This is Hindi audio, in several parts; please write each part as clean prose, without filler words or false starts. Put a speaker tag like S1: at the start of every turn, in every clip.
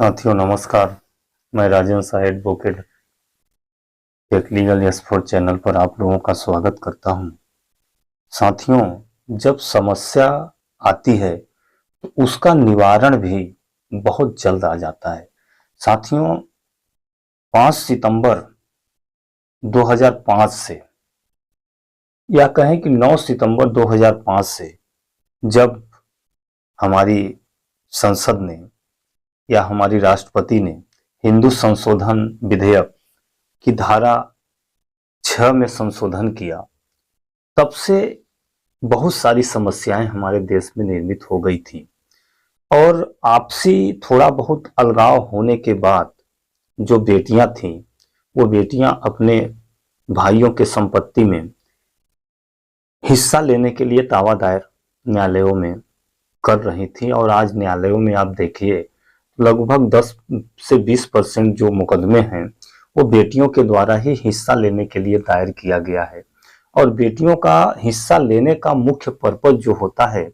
S1: साथियों नमस्कार। मैं Rajan Shah advocate tech legal expert channel पर आप लोगों का स्वागत करता हूं। साथियों, जब समस्या आती है तो उसका निवारण भी बहुत जल्द आ जाता है। साथियों, 5 सितंबर 2005 से या कहें कि 9 सितंबर 2005 से जब हमारी संसद ने या हमारी राष्ट्रपति ने हिंदू संशोधन विधेयक की धारा 6 में संशोधन किया, तब से बहुत सारी समस्याएं हमारे देश में निर्मित हो गई थी और आपसी थोड़ा बहुत अलगाव होने के बाद जो बेटियां थीं वो बेटियां अपने भाइयों के संपत्ति में हिस्सा लेने के लिए दावा दायर न्यायालयों में कर रही थी। और आज न्यायालयों में आप देखिए लगभग 10 से 20% जो मुकदमे हैं वो बेटियों के द्वारा ही हिस्सा लेने के लिए दायर किया गया है। और बेटियों का हिस्सा लेने का मुख्य पर्पज जो होता है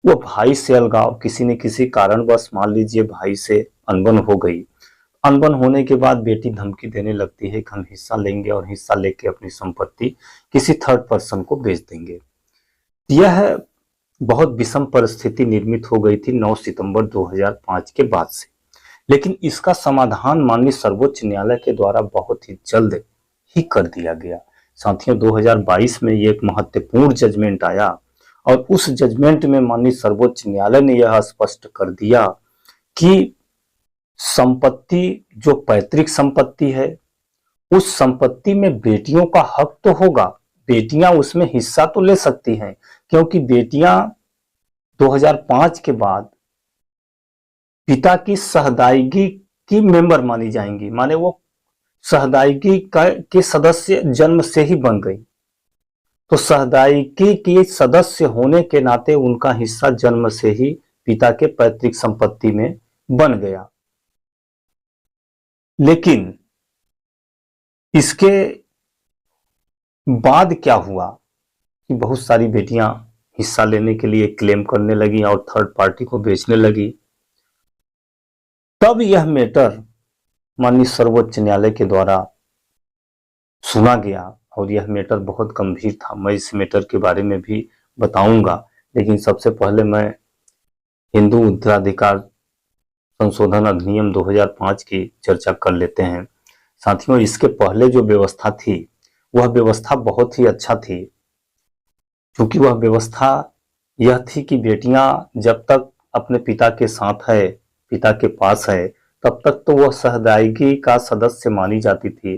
S1: वो भाई से अलगाव, किसी न किसी कारणवश मान लीजिए भाई से अनबन हो गई, अनबन होने के बाद बेटी धमकी देने लगती है कि हम हिस्सा लेंगे और हिस्सा लेके अपनी संपत्ति किसी थर्ड पर्सन को बेच देंगे। यह बहुत विषम परिस्थिति निर्मित हो गई थी 9 सितंबर 2005 के बाद से। लेकिन इसका समाधान माननीय सर्वोच्च न्यायालय के द्वारा बहुत ही जल्द ही कर दिया गया। साथियों, 2022 में ये एक महत्वपूर्ण जजमेंट आया और उस जजमेंट में माननीय सर्वोच्च न्यायालय ने यह स्पष्ट कर दिया कि संपत्ति जो पैतृक संपत्ति है उस संपत्ति में बेटियों का हक तो होगा, बेटियां उसमें हिस्सा तो ले सकती हैं, क्योंकि बेटियां 2005 के बाद पिता की सहदायगी की मेंबर मानी जाएंगी, माने वो सहदायगी के सदस्य जन्म से ही बन गई। तो सहदायगी के सदस्य होने के नाते उनका हिस्सा जन्म से ही पिता के पैतृक संपत्ति में बन गया। लेकिन इसके बाद क्या हुआ कि बहुत सारी बेटियां हिस्सा लेने के लिए क्लेम करने लगी और थर्ड पार्टी को बेचने लगी। तब यह मैटर माननीय सर्वोच्च न्यायालय के द्वारा सुना गया और यह मैटर बहुत गंभीर था। मैं इस मैटर के बारे में भी बताऊंगा, लेकिन सबसे पहले मैं हिंदू उत्तराधिकार संशोधन अधिनियम 2005 की चर्चा कर लेते हैं। साथियों, इसके पहले जो व्यवस्था थी वह व्यवस्था बहुत ही अच्छा थी, क्योंकि वह व्यवस्था यह थी कि बेटियां जब तक अपने पिता के साथ है, पिता के पास है, तब तक तो वह सहदायगी का सदस्य मानी जाती थी।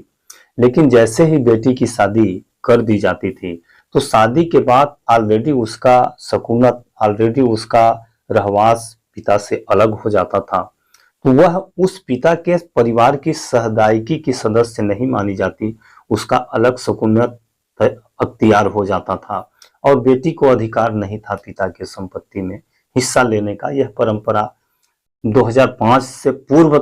S1: लेकिन जैसे ही बेटी की शादी कर दी जाती थी तो शादी के बाद ऑलरेडी उसका सकूनत, ऑलरेडी उसका रहवास पिता से अलग हो जाता था, तो वह उस पिता के परिवार की सहदायगी की सदस्य नहीं मानी जाती, उसका अलग सकूनत अख्तियार हो जाता था और बेटी को अधिकार नहीं था पिता के संपत्ति में हिस्सा लेने का। यह परंपरा 2005 से पूर्व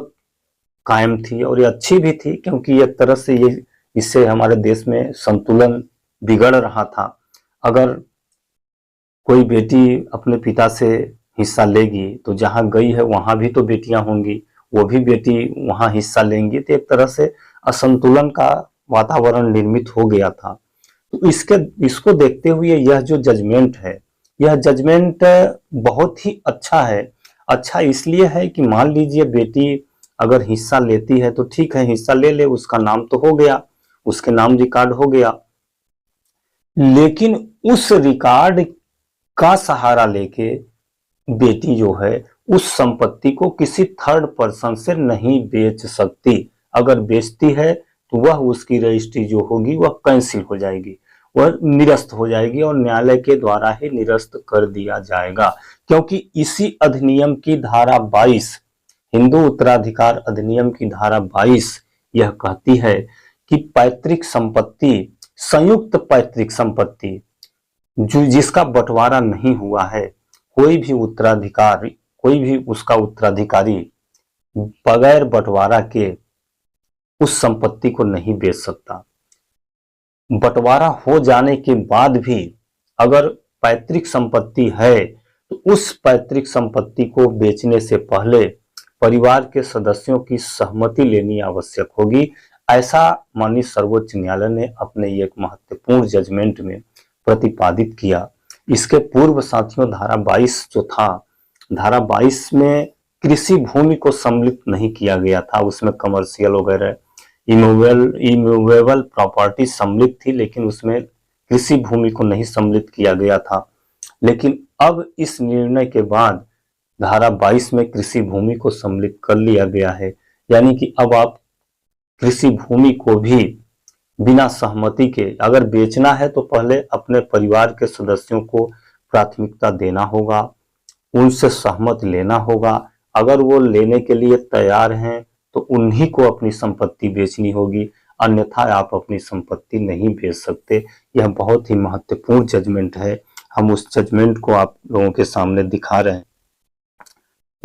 S1: कायम थी और ये अच्छी भी थी, क्योंकि एक तरह से ये इससे हमारे देश में संतुलन बिगड़ रहा था। अगर कोई बेटी अपने पिता से हिस्सा लेगी तो जहां गई है वहां भी तो बेटियां होंगी, वो भी बेटी वहां हिस्सा लेंगी, तो एक तरह से असंतुलन का वातावरण निर्मित हो गया था। तो इसको देखते हुए यह जो जजमेंट है, यह जजमेंट बहुत ही अच्छा है। अच्छा इसलिए है कि मान लीजिए बेटी अगर हिस्सा लेती है तो ठीक है, हिस्सा ले ले, उसका नाम तो हो गया, उसके नाम रिकॉर्ड हो गया, लेकिन उस रिकॉर्ड का सहारा लेके बेटी जो है उस संपत्ति को किसी थर्ड पर्सन से नहीं बेच सकती। अगर बेचती है तो वह उसकी रजिस्ट्री जो होगी वह कैंसिल हो जाएगी, वह निरस्त हो जाएगी और न्यायालय के द्वारा ही निरस्त कर दिया जाएगा। क्योंकि इसी अधिनियम की धारा 22, हिंदू उत्तराधिकार अधिनियम की धारा 22 यह कहती है कि पैतृक संपत्ति, संयुक्त पैतृक संपत्ति जो जिसका बंटवारा नहीं हुआ है, कोई भी उत्तराधिकारी, कोई भी उसका उत्तराधिकारी बगैर बंटवारा के उस संपत्ति को नहीं बेच सकता। बंटवारा हो जाने के बाद भी अगर पैतृक संपत्ति है तो उस पैतृक संपत्ति को बेचने से पहले परिवार के सदस्यों की सहमति लेनी आवश्यक होगी। ऐसा माननीय सर्वोच्च न्यायालय ने अपने एक महत्वपूर्ण जजमेंट में प्रतिपादित किया। इसके पूर्व साथियों धारा 22 जो था, धारा 22 में कृषि भूमि को सम्मिलित नहीं किया गया था। उसमें कमर्शियल वगैरह इमूवेबल प्रॉपर्टी सम्मिलित थी, लेकिन उसमें कृषि भूमि को नहीं सम्मिलित किया गया था। लेकिन अब इस निर्णय के बाद धारा 22 में कृषि भूमि को सम्मिलित कर लिया गया है। यानी कि अब आप कृषि भूमि को भी बिना सहमति के अगर बेचना है तो पहले अपने परिवार के सदस्यों को प्राथमिकता देना होगा, उनसे सहमत लेना होगा। अगर वो लेने के लिए तैयार हैं तो उन्हीं को अपनी संपत्ति बेचनी होगी, अन्यथा आप अपनी संपत्ति नहीं बेच सकते। यह बहुत ही महत्वपूर्ण जजमेंट है। हम उस जजमेंट को आप लोगों के सामने दिखा रहे हैं।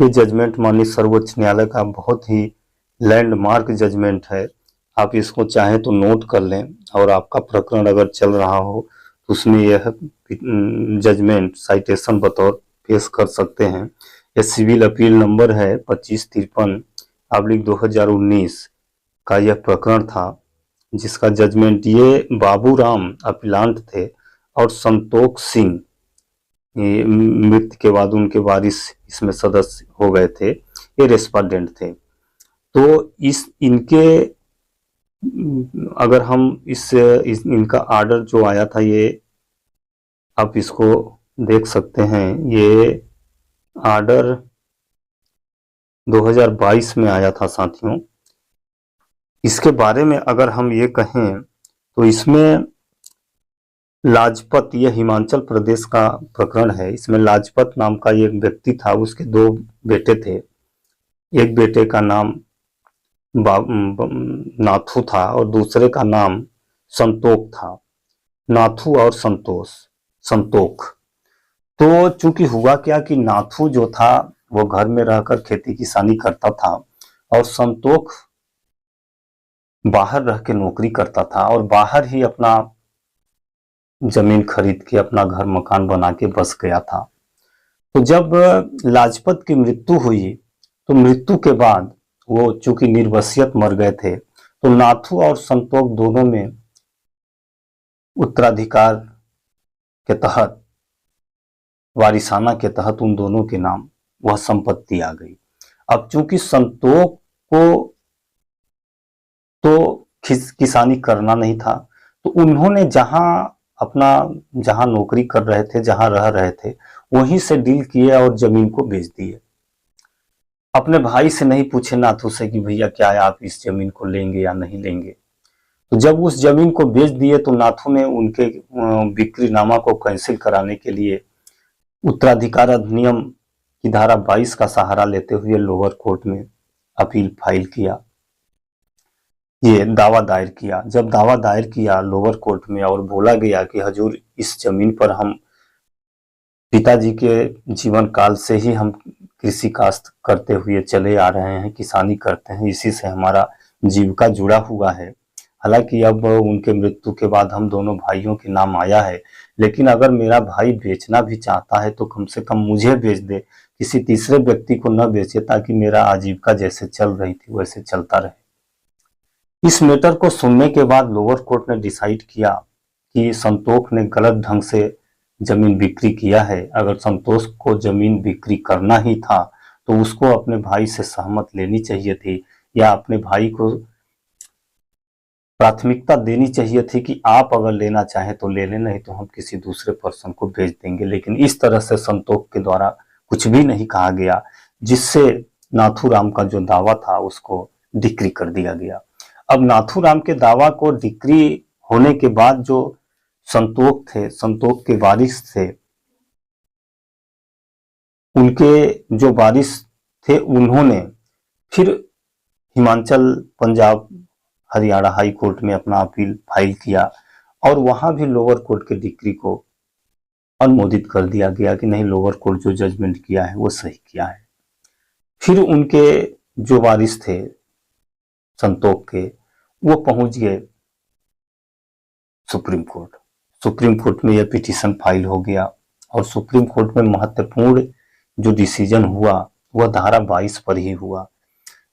S1: ये जजमेंट माननीय सर्वोच्च न्यायालय का बहुत ही लैंडमार्क जजमेंट है। आप इसको चाहें तो नोट कर लें, और आपका प्रकरण अगर चल रहा हो तो उसमें यह जजमेंट साइटेशन बतौर पेश कर सकते हैं। यह सिविल अपील नंबर है 2553/2019 का यह प्रकरण था, जिसका जजमेंट ये बाबूराम अपीलांट थे और संतोष सिंह मृत्यु के बाद उनके वारिस इसमें सदस्य हो गए थे, ये रेस्पोंडेंट थे। तो इनके अगर हम इनका आर्डर जो आया था, ये आप इसको देख सकते हैं। ये आर्डर 2022 में आया था साथियों। इसके बारे में अगर हम ये कहें तो इसमें लाजपत, यह हिमाचल प्रदेश का प्रकरण है। इसमें लाजपत नाम का एक व्यक्ति था, उसके 2 बेटे थे। एक बेटे का नाम नाथू था और दूसरे का नाम संतोख था। नाथू और संतोख। तो चूंकि हुआ क्या कि नाथू जो था वो घर में रहकर खेती किसानी करता था और संतोख बाहर रह के नौकरी करता था और बाहर ही अपना जमीन खरीद के अपना घर मकान बना के बस गया था। तो जब लाजपत की मृत्यु हुई तो मृत्यु के बाद वो चूंकि निर्वसियत मर गए थे, तो नाथू और संतोख दोनों में उत्तराधिकार के तहत, वारिसाना के तहत उन दोनों के नाम वह संपत्ति आ गई। अब चूंकि संतोख को तो किसानी करना नहीं था, तो उन्होंने जहां नौकरी कर रहे थे, जहां रह रहे थे, वहीं से डील किए और जमीन को बेच दिए। अपने भाई से नहीं पूछे नाथू से कि भैया क्या है, आप इस जमीन को लेंगे या नहीं लेंगे। तो जब उस जमीन को बेच दिए तो नाथू ने उनके बिक्रीनामा को कैंसिल कराने के लिए उत्तराधिकार अधिनियम की धारा 22 का सहारा लेते हुए लोअर कोर्ट में अपील फाइल किया, ये दावा दायर किया। जब दावा दायर किया लोअर कोर्ट में और बोला गया कि हजूर, इस जमीन पर हम पिताजी के जीवन काल से ही हम कृषि काश्त करते हुए चले आ रहे हैं, किसानी करते हैं, इसी से हमारा जीविका जुड़ा हुआ है। हालांकि अब उनके मृत्यु के बाद हम दोनों भाइयों के नाम आया है, लेकिन अगर मेरा भाई बेचना भी चाहता है तो कम से कम मुझे बेच दे, किसी तीसरे व्यक्ति को न बेचे, ताकि मेरा आजीविका जैसे चल रही थी वैसे चलता रहे। इस मैटर को सुनने के बाद लोअर कोर्ट ने डिसाइड किया कि संतोष ने गलत ढंग से जमीन बिक्री किया है। अगर संतोष को जमीन बिक्री करना ही था तो उसको अपने भाई से सहमत लेनी चाहिए थी, या अपने भाई को प्राथमिकता देनी चाहिए थी कि आप अगर लेना चाहें तो ले लें, नहीं तो हम किसी दूसरे पर्सन को भेज देंगे। लेकिन इस तरह से संतोष के द्वारा कुछ भी नहीं कहा गया, जिससे नाथूराम का जो दावा था उसको डिक्री कर दिया गया। अब नाथूराम के दावा को डिक्री होने के बाद जो संतोष थे, संतोष के वारिस थे, उनके जो वारिस थे, उन्होंने फिर हिमाचल, पंजाब, हरियाणा हाई कोर्ट में अपना अपील फाइल किया और वहां भी लोअर कोर्ट के डिक्री को अनुमोदित कर दिया गया कि नहीं, लोअर कोर्ट जो जजमेंट किया है वो सही किया है। फिर उनके जो वारिस थे संतोष के, वो पहुंच गए सुप्रीम कोर्ट। सुप्रीम कोर्ट में यह पिटीशन फाइल हो गया और सुप्रीम कोर्ट में महत्वपूर्ण जो डिसीजन हुआ वह धारा 22 पर ही हुआ।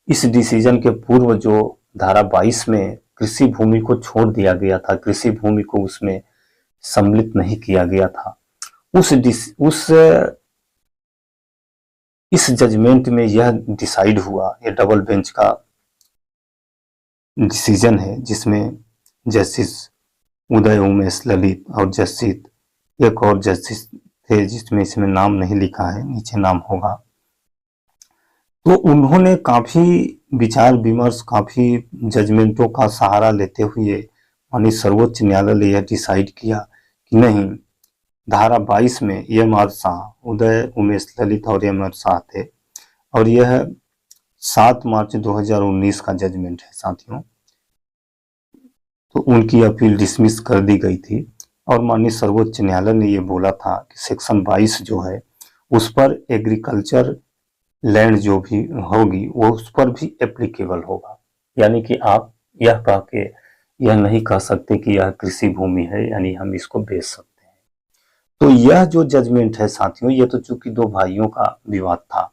S1: इस डिसीजन के पूर्व जो धारा 22 में कृषि भूमि को छोड़ दिया गया था, कृषि भूमि को उसमें सम्मिलित नहीं किया गया था, इस जजमेंट में यह डिसाइड हुआ, यह डबल बेंच का डिसीजन है, जिसमें जस्टिस उदय उमेश ललित और जस्टिस एक और जस्टिस थे जिसमें इसमें नाम नहीं लिखा है, नीचे नाम होगा। तो उन्होंने काफी विचार विमर्श, काफी जजमेंटों का सहारा लेते हुए माननीय सर्वोच्च न्यायालय ने यह डिसाइड किया कि नहीं, धारा 22 में एम.आर. शाह, उदय उमेश ललित और एम.आर. शाह थे, और यह 7 मार्च 2019 का जजमेंट है साथियों। तो उनकी अपील डिसमिस कर दी गई थी और माननीय सर्वोच्च न्यायालय ने यह बोला था कि सेक्शन 22 जो है उस पर एग्रीकल्चर लैंड जो भी होगी वो उस पर भी एप्लीकेबल होगा। यानी कि आप यह कह के यह नहीं कह सकते कि यह कृषि भूमि है, यानी हम इसको बेच सकते हैं। तो यह जो जजमेंट है साथियों, ये तो चूंकि दो भाइयों का विवाद था,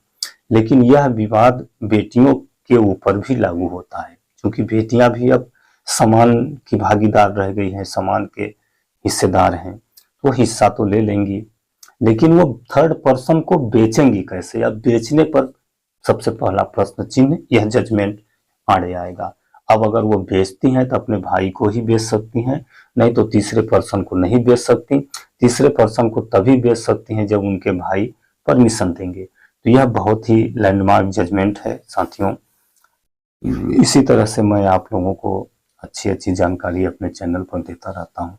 S1: लेकिन यह विवाद बेटियों के ऊपर भी लागू होता है, क्योंकि बेटियां भी अब समान की भागीदार रह गई हैं, समान के हिस्सेदार हैं, तो हिस्सा तो ले लेंगी, लेकिन वो थर्ड पर्सन को बेचेंगी कैसे, या बेचने पर सबसे पहला प्रश्न चिन्ह यह जजमेंट आड़े आएगा। अब अगर वो बेचती हैं तो अपने भाई को ही बेच सकती हैं, नहीं तो तीसरे पर्सन को नहीं बेच सकती। तीसरे पर्सन को तभी बेच सकती हैं जब उनके भाई परमिशन देंगे। तो यह बहुत ही लैंडमार्क जजमेंट है साथियों। इसी तरह से मैं आप लोगों को अच्छी अच्छी जानकारी अपने चैनल पर देता रहता हूँ।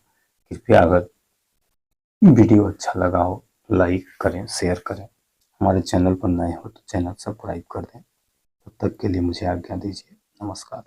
S1: कृपया अगर वीडियो अच्छा लगा हो लाइक करें, शेयर करें, हमारे चैनल पर नए हो तो चैनल सब्सक्राइब कर दें। तब तक के लिए मुझे आज्ञा दीजिए। नमस्कार।